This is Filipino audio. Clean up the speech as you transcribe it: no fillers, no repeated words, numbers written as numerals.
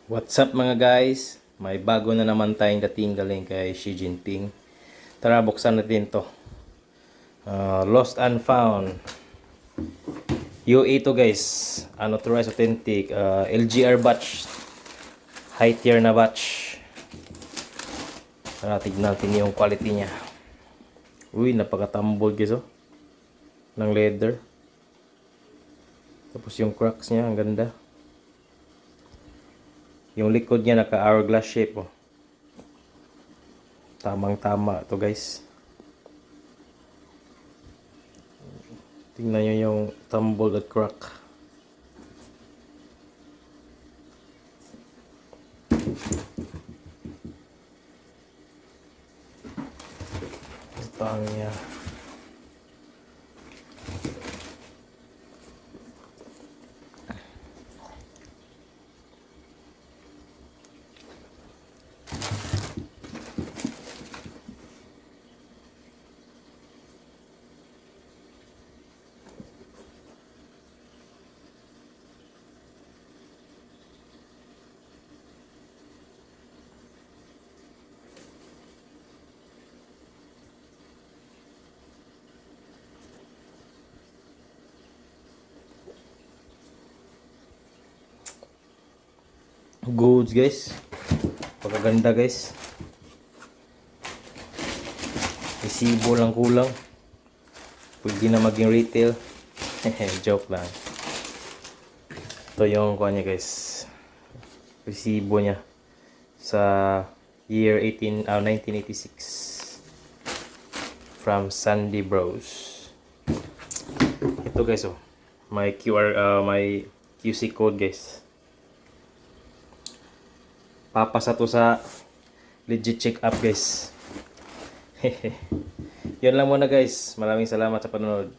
What's up mga guys? May bago na naman tayong dating galing kay Xi Jinping. Tara, buksan natin to. Lost and Found. UE to guys. Unauthorized authentic. LGR batch. High tier na batch. Tara, tignan natin yung quality niya. Uy, napakatambol guys oh. Ng leather. Tapos yung cracks niya, ang ganda. Yung likod niya naka hourglass shape oh. Tamang tama to guys. Tingnan nyo yung tumble at crack. Ito ang niya. Goods guys. Pagkaganda guys. Resibo lang kulang. Pwede na maging retail. Joke lang. Ito yung kuha niya guys. Resibo niya. Sa year 1986. From Sandy Bros. Ito guys oh. May may QC code guys. Papasa to sa legit check up guys. Yun lang muna guys. Maraming salamat sa panonood.